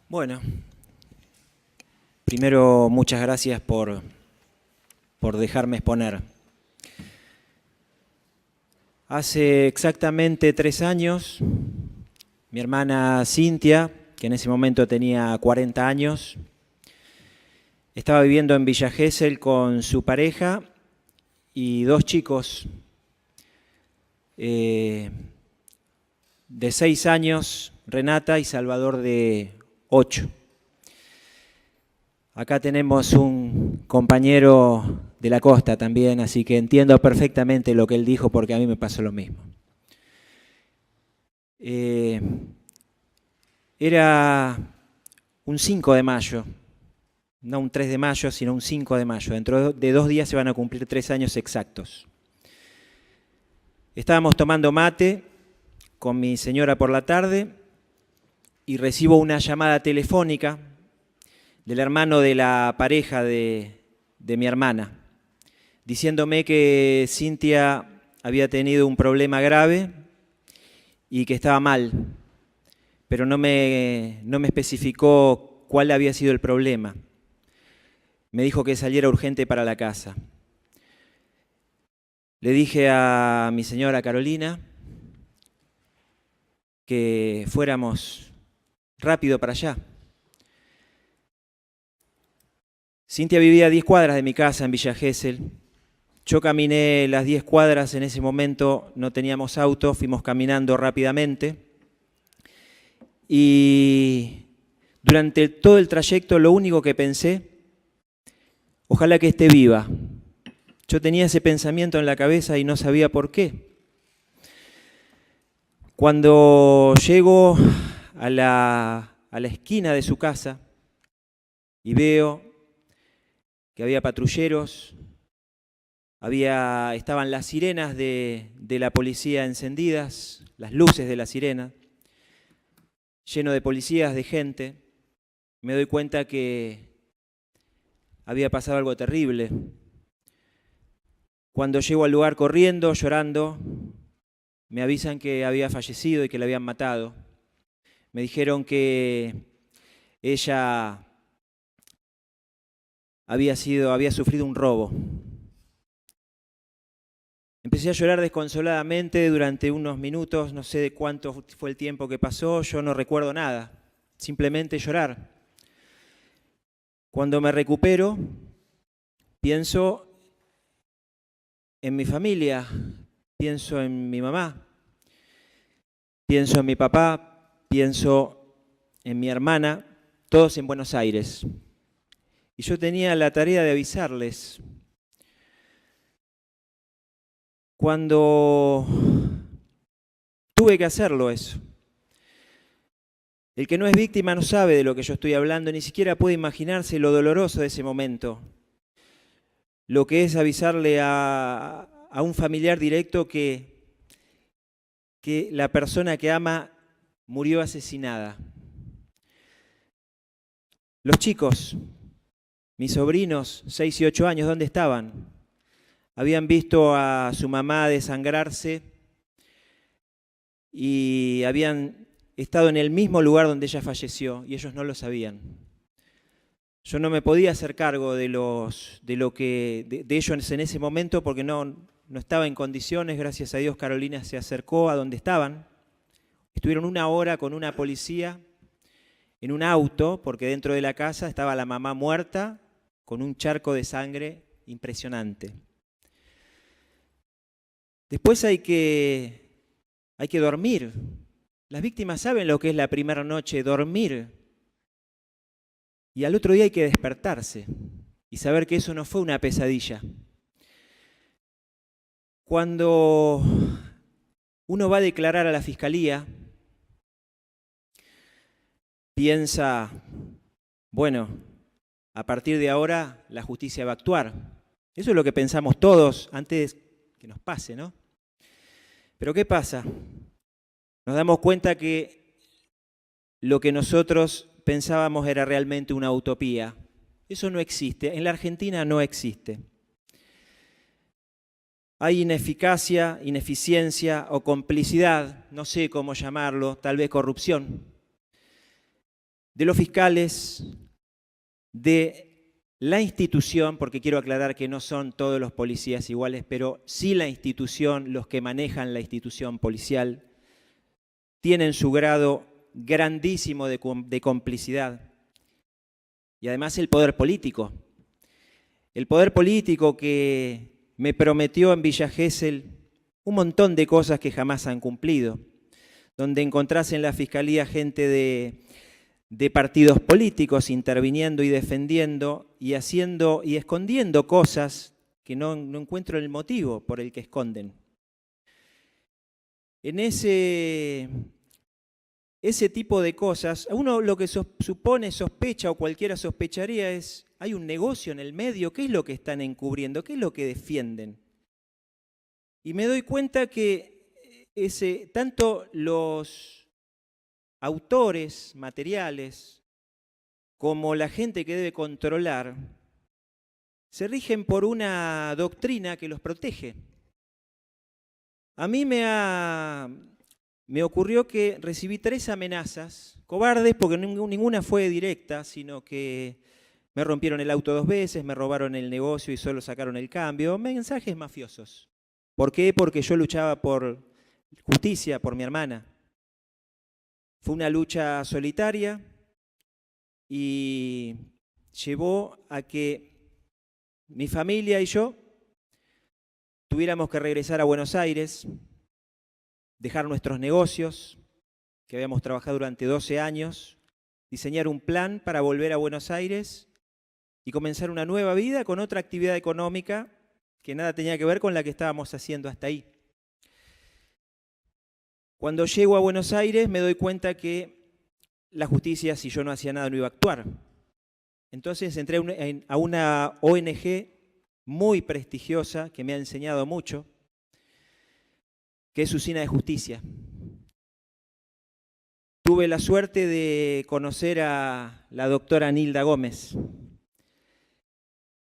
Bueno, primero muchas gracias por dejarme exponer. Hace exactamente 3 años, mi hermana Cintia, que en ese momento tenía 40 años, estaba viviendo en Villa Gesell con su pareja y 2 chicos de 6 años, Renata y Salvador de 8. Acá tenemos un compañero de la costa también, así que entiendo perfectamente lo que él dijo porque a mí me pasó lo mismo. Era un 5 de mayo, no un 3 de mayo, sino un 5 de mayo. Dentro de 2 días se van a cumplir 3 años exactos. Estábamos tomando mate con mi señora por la tarde y recibo una llamada telefónica del hermano de la pareja de mi hermana, diciéndome que Cintia había tenido un problema grave y que estaba mal, pero no me especificó cuál había sido el problema. Me dijo que saliera urgente para la casa. Le dije a mi señora Carolina que fuéramos rápido para allá. Cintia vivía a 10 cuadras de mi casa en Villa Gesell. Yo caminé las 10 cuadras, en ese momento no teníamos auto, fuimos caminando rápidamente. Y durante todo el trayecto lo único que pensé, ojalá que esté viva. Yo tenía ese pensamiento en la cabeza y no sabía por qué. Cuando llego a la esquina de su casa y veo que había patrulleros, estaban las sirenas de la policía encendidas, las luces de la sirena, lleno de policías, de gente, me doy cuenta que había pasado algo terrible. Cuando llego al lugar corriendo, llorando, me avisan que había fallecido y que la habían matado. Me dijeron que ella había sufrido un robo. Empecé a llorar desconsoladamente durante unos minutos, no sé de cuánto fue el tiempo que pasó, yo no recuerdo nada, simplemente llorar. Cuando me recupero, pienso en mi familia, pienso en mi mamá, pienso en mi papá, pienso en mi hermana, todos en Buenos Aires. Y yo tenía la tarea de avisarles. Cuando tuve que hacerlo eso. El que no es víctima no sabe de lo que yo estoy hablando, ni siquiera puede imaginarse lo doloroso de ese momento. Lo que es avisarle a un familiar directo que la persona que ama murió asesinada. Los chicos, mis sobrinos, 6 y 8 años, ¿dónde estaban? Habían visto a su mamá desangrarse y habían estado en el mismo lugar donde ella falleció y ellos no lo sabían. Yo no me podía hacer cargo de ellos en ese momento porque no estaba en condiciones. Gracias a Dios Carolina se acercó a donde estaban. Estuvieron 1 hora con una policía en un auto porque dentro de la casa estaba la mamá muerta con un charco de sangre impresionante. Después hay que dormir. Las víctimas saben lo que es la primera noche, dormir. Y al otro día hay que despertarse y saber que eso no fue una pesadilla. Cuando uno va a declarar a la fiscalía, piensa, bueno, a partir de ahora la justicia va a actuar. Eso es lo que pensamos todos antes que nos pase, ¿no? Pero ¿qué pasa? Nos damos cuenta que lo que nosotros pensábamos era realmente una utopía. Eso no existe. En la Argentina no existe. Hay ineficacia, ineficiencia o complicidad, no sé cómo llamarlo, tal vez corrupción. de los fiscales, de la institución, porque quiero aclarar que no son todos los policías iguales, pero sí la institución, los que manejan la institución policial, tienen su grado grandísimo de complicidad. Y además el poder político. El poder político que me prometió en Villa Gesell un montón de cosas que jamás han cumplido, donde encontrás en la Fiscalía gente de partidos políticos interviniendo y defendiendo y haciendo y escondiendo cosas que no encuentro el motivo por el que esconden. En ese tipo de cosas, uno lo que supone, sospecha o cualquiera sospecharía es, hay un negocio en el medio, ¿qué es lo que están encubriendo? ¿Qué es lo que defienden? Y me doy cuenta que tanto los autores materiales como la gente que debe controlar se rigen por una doctrina que los protege. A mí me ocurrió que recibí 3 amenazas, cobardes porque ninguna fue directa, sino que me rompieron el auto 2 veces, me robaron el negocio y solo sacaron el cambio, mensajes mafiosos. ¿Por qué? Porque yo luchaba por justicia, por mi hermana. Fue una lucha solitaria y llevó a que mi familia y yo tuviéramos que regresar a Buenos Aires, dejar nuestros negocios, que habíamos trabajado durante 12 años, diseñar un plan para volver a Buenos Aires y comenzar una nueva vida con otra actividad económica que nada tenía que ver con la que estábamos haciendo hasta ahí. Cuando llego a Buenos Aires me doy cuenta que la justicia, si yo no hacía nada, no iba a actuar. Entonces entré a una ONG muy prestigiosa que me ha enseñado mucho, que es Usina de Justicia. Tuve la suerte de conocer a la doctora Nilda Gómez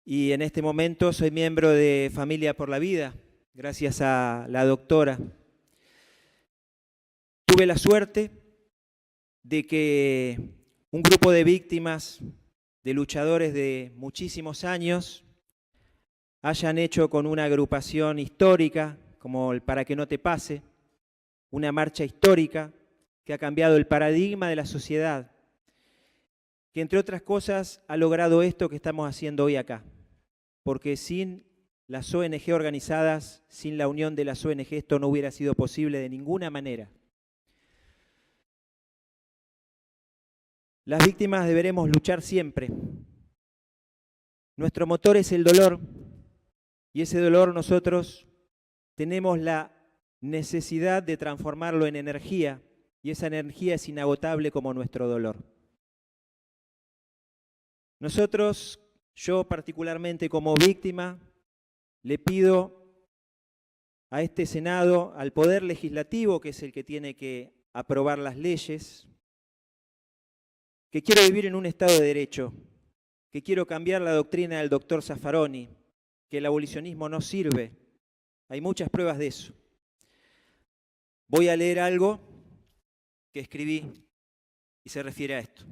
y en este momento soy miembro de Familia por la Vida, gracias a la doctora. Tuve la suerte de que un grupo de víctimas, de luchadores de muchísimos años, hayan hecho con una agrupación histórica, como el Para que no te pase, una marcha histórica que ha cambiado el paradigma de la sociedad, que entre otras cosas ha logrado esto que estamos haciendo hoy acá, porque sin las ONG organizadas, sin la unión de las ONG, esto no hubiera sido posible de ninguna manera. Las víctimas deberemos luchar siempre. Nuestro motor es el dolor, y ese dolor nosotros tenemos la necesidad de transformarlo en energía, y esa energía es inagotable como nuestro dolor. Nosotros, yo particularmente como víctima, le pido a este Senado, al Poder Legislativo, que es el que tiene que aprobar las leyes, que quiero vivir en un Estado de Derecho, que quiero cambiar la doctrina del doctor Zaffaroni, que el abolicionismo no sirve. Hay muchas pruebas de eso. Voy a leer algo que escribí y se refiere a esto.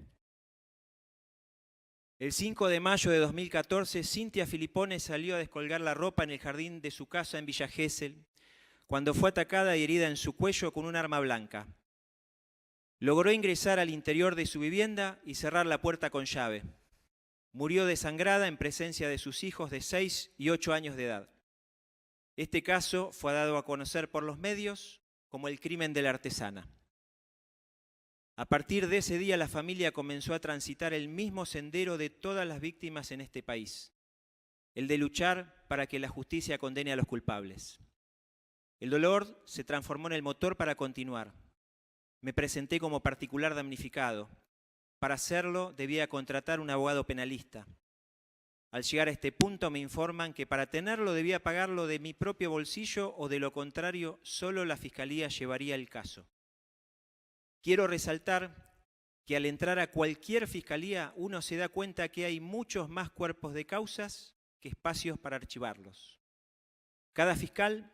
El 5 de mayo de 2014, Cynthia Filippone salió a descolgar la ropa en el jardín de su casa en Villa Gesell, cuando fue atacada y herida en su cuello con un arma blanca. Logró ingresar al interior de su vivienda y cerrar la puerta con llave. Murió desangrada en presencia de sus hijos de 6 y 8 años de edad. Este caso fue dado a conocer por los medios como el crimen de la artesana. A partir de ese día la familia comenzó a transitar el mismo sendero de todas las víctimas en este país, el de luchar para que la justicia condene a los culpables. El dolor se transformó en el motor para continuar. Me presenté como particular damnificado. Para hacerlo debía contratar un abogado penalista. Al llegar a este punto me informan que para tenerlo debía pagarlo de mi propio bolsillo o de lo contrario solo la Fiscalía llevaría el caso. Quiero resaltar que al entrar a cualquier fiscalía uno se da cuenta que hay muchos más cuerpos de causas que espacios para archivarlos. Cada fiscal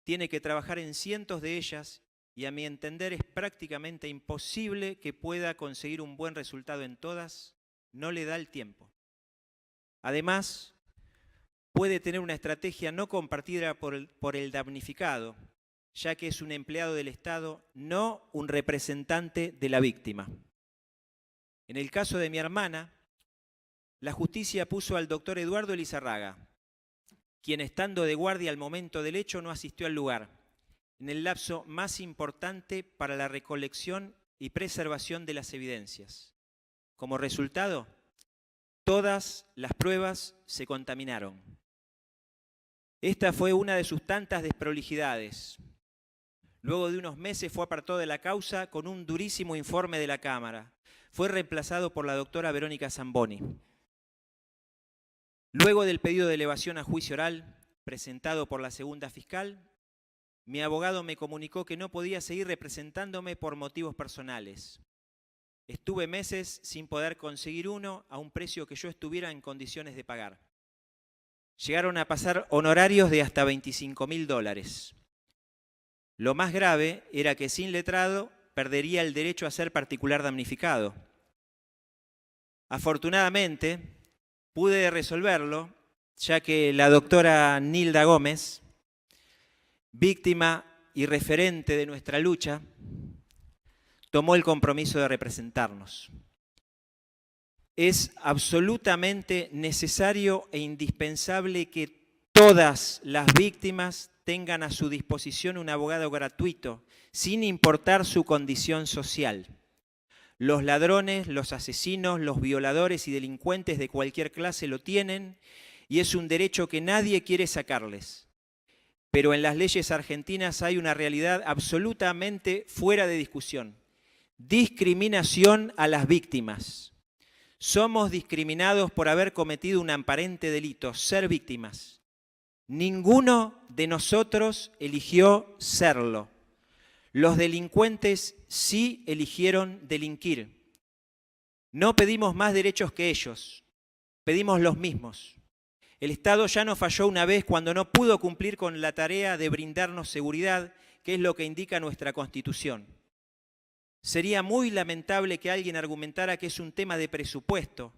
tiene que trabajar en cientos de ellas y a mi entender es prácticamente imposible que pueda conseguir un buen resultado en todas, no le da el tiempo. Además, puede tener una estrategia no compartida por el damnificado, ya que es un empleado del Estado, no un representante de la víctima. En el caso de mi hermana, la justicia puso al doctor Eduardo Elizarraga, quien estando de guardia al momento del hecho no asistió al lugar, en el lapso más importante para la recolección y preservación de las evidencias. Como resultado, todas las pruebas se contaminaron. Esta fue una de sus tantas desprolijidades. Luego de unos meses fue apartado de la causa con un durísimo informe de la Cámara. Fue reemplazado por la doctora Verónica Zamboni. Luego del pedido de elevación a juicio oral, presentado por la segunda fiscal, mi abogado me comunicó que no podía seguir representándome por motivos personales. Estuve meses sin poder conseguir uno a un precio que yo estuviera en condiciones de pagar. Llegaron a pasar honorarios de hasta $25.000. Lo más grave era que sin letrado perdería el derecho a ser particular damnificado. Afortunadamente, pude resolverlo, ya que la doctora Nilda Gómez, víctima y referente de nuestra lucha, tomó el compromiso de representarnos. Es absolutamente necesario e indispensable que todas las víctimas tengan a su disposición un abogado gratuito, sin importar su condición social. Los ladrones, los asesinos, los violadores y delincuentes de cualquier clase lo tienen y es un derecho que nadie quiere sacarles. Pero en las leyes argentinas hay una realidad absolutamente fuera de discusión. Discriminación a las víctimas. Somos discriminados por haber cometido un aparente delito, ser víctimas. Ninguno de nosotros eligió serlo. Los delincuentes sí eligieron delinquir. No pedimos más derechos que ellos, pedimos los mismos. El Estado ya nos falló una vez cuando no pudo cumplir con la tarea de brindarnos seguridad, que es lo que indica nuestra Constitución. Sería muy lamentable que alguien argumentara que es un tema de presupuesto.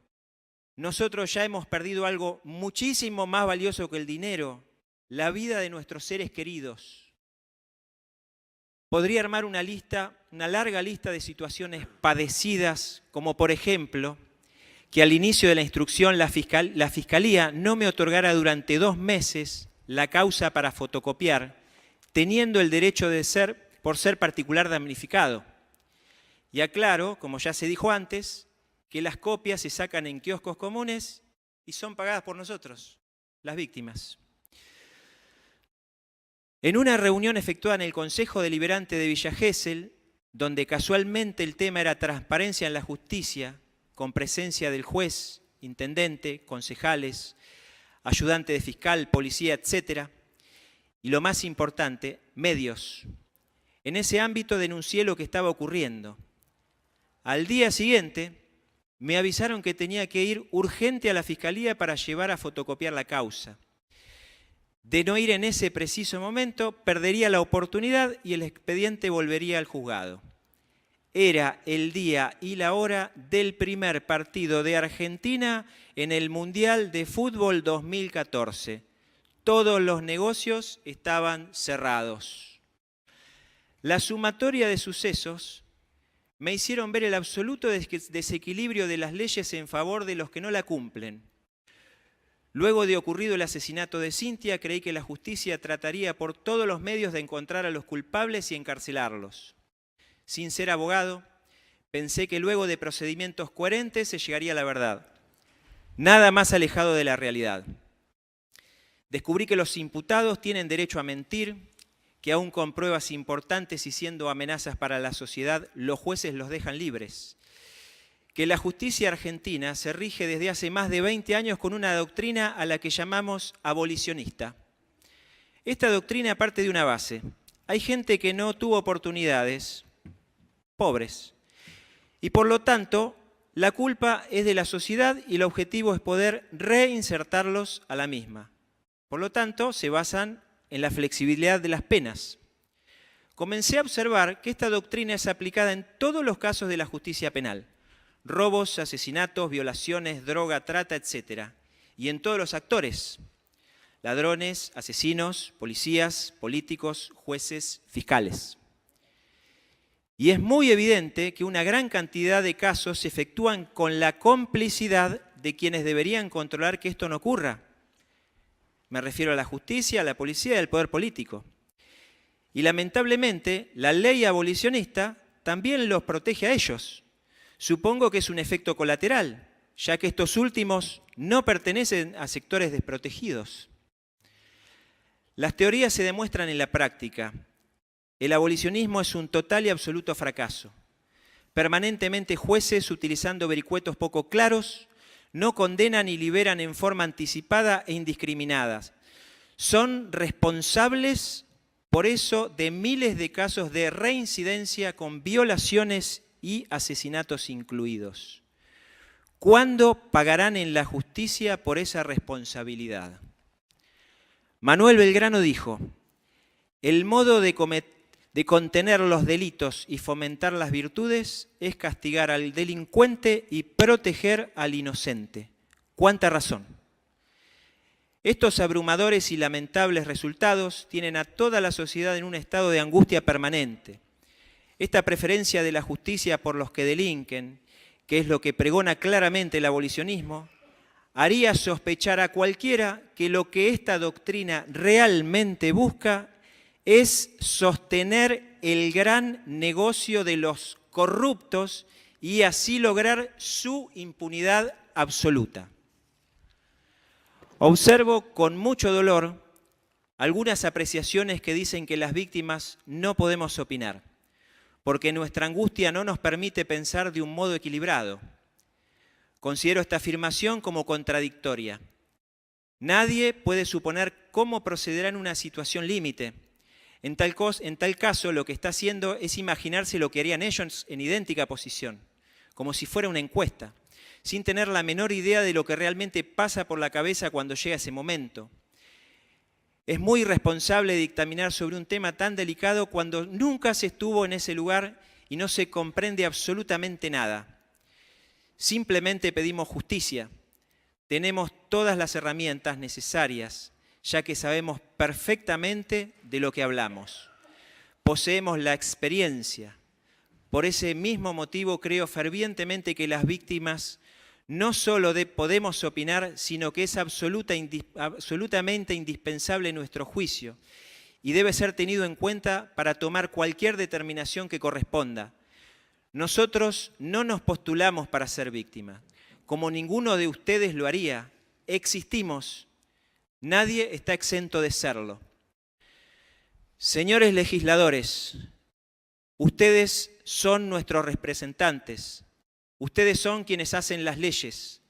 Nosotros ya hemos perdido algo muchísimo más valioso que el dinero, la vida de nuestros seres queridos. Podría armar una larga lista de situaciones padecidas, como por ejemplo, que al inicio de la instrucción la Fiscalía no me otorgara durante 2 meses la causa para fotocopiar, teniendo el derecho por ser particular damnificado. Y aclaro, como ya se dijo antes, que las copias se sacan en kioscos comunes y son pagadas por nosotros, las víctimas. En una reunión efectuada en el Consejo Deliberante de Villa Gesell, donde casualmente el tema era transparencia en la justicia, con presencia del juez, intendente, concejales, ayudante de fiscal, policía, etc. Y lo más importante, medios. En ese ámbito denuncié lo que estaba ocurriendo. Al día siguiente me avisaron que tenía que ir urgente a la Fiscalía para llevar a fotocopiar la causa. De no ir en ese preciso momento, perdería la oportunidad y el expediente volvería al juzgado. Era el día y la hora del primer partido de Argentina en el Mundial de Fútbol 2014. Todos los negocios estaban cerrados. La sumatoria de sucesos me hicieron ver el absoluto desequilibrio de las leyes en favor de los que no la cumplen. Luego de ocurrido el asesinato de Cintia, creí que la justicia trataría por todos los medios de encontrar a los culpables y encarcelarlos. Sin ser abogado, pensé que luego de procedimientos coherentes se llegaría a la verdad. Nada más alejado de la realidad. Descubrí que los imputados tienen derecho a mentir, que aún con pruebas importantes y siendo amenazas para la sociedad, los jueces los dejan libres. Que la justicia argentina se rige desde hace más de 20 años con una doctrina a la que llamamos abolicionista. Esta doctrina parte de una base. Hay gente que no tuvo oportunidades, pobres, y por lo tanto la culpa es de la sociedad y el objetivo es poder reinsertarlos a la misma. Por lo tanto, se basan en la flexibilidad de las penas. comencé a observar que esta doctrina es aplicada en todos los casos de la justicia penal: robos, asesinatos, violaciones, droga, trata, etc. Y en todos los actores: ladrones, asesinos, policías, políticos, jueces, fiscales. Y es muy evidente que una gran cantidad de casos se efectúan con la complicidad de quienes deberían controlar que esto no ocurra. Me refiero a la justicia, a la policía y al poder político. Y lamentablemente, la ley abolicionista también los protege a ellos. Supongo que es un efecto colateral, ya que estos últimos no pertenecen a sectores desprotegidos. Las teorías se demuestran en la práctica. El abolicionismo es un total y absoluto fracaso. Permanentemente jueces, utilizando vericuetos poco claros, no condenan y liberan en forma anticipada e indiscriminada. Son responsables, por eso, de miles de casos de reincidencia con violaciones y asesinatos incluidos. ¿Cuándo pagarán en la justicia por esa responsabilidad? Manuel Belgrano dijo: el modo de contener los delitos y fomentar las virtudes es castigar al delincuente y proteger al inocente. ¿Cuánta razón? Estos abrumadores y lamentables resultados tienen a toda la sociedad en un estado de angustia permanente. Esta preferencia de la justicia por los que delinquen, que es lo que pregona claramente el abolicionismo, haría sospechar a cualquiera que lo que esta doctrina realmente busca es sostener el gran negocio de los corruptos y así lograr su impunidad absoluta. Observo con mucho dolor algunas apreciaciones que dicen que las víctimas no podemos opinar, porque nuestra angustia no nos permite pensar de un modo equilibrado. Considero esta afirmación como contradictoria. Nadie puede suponer cómo procederá en una situación límite. En tal caso, lo que está haciendo es imaginarse lo que harían ellos en idéntica posición, como si fuera una encuesta, sin tener la menor idea de lo que realmente pasa por la cabeza cuando llega ese momento. Es muy irresponsable dictaminar sobre un tema tan delicado cuando nunca se estuvo en ese lugar y no se comprende absolutamente nada. Simplemente pedimos justicia. Tenemos todas las herramientas necesarias, ya que sabemos perfectamente de lo que hablamos. Poseemos la experiencia. Por ese mismo motivo creo fervientemente que las víctimas no solo podemos opinar, sino que es absolutamente indispensable nuestro juicio y debe ser tenido en cuenta para tomar cualquier determinación que corresponda. Nosotros no nos postulamos para ser víctimas, como ninguno de ustedes lo haría. Existimos. Nadie está exento de serlo. Señores legisladores, ustedes son nuestros representantes. Ustedes son quienes hacen las leyes.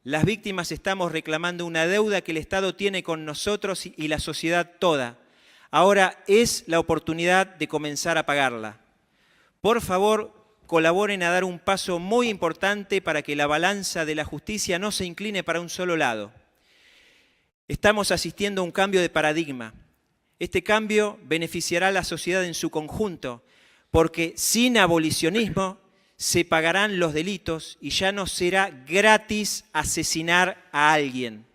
Las víctimas estamos reclamando una deuda que el Estado tiene con nosotros y la sociedad toda. Ahora es la oportunidad de comenzar a pagarla. Por favor, colaboren a dar un paso muy importante para que la balanza de la justicia no se incline para un solo lado. Estamos asistiendo a un cambio de paradigma. Este cambio beneficiará a la sociedad en su conjunto, porque sin abolicionismo se pagarán los delitos y ya no será gratis asesinar a alguien.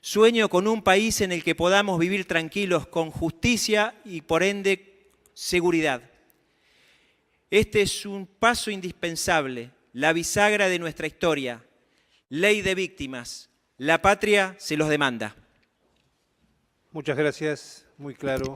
Sueño con un país en el que podamos vivir tranquilos con justicia y por ende seguridad. Este es un paso indispensable, la bisagra de nuestra historia. Ley de víctimas. La patria se los demanda. Muchas gracias, muy claro.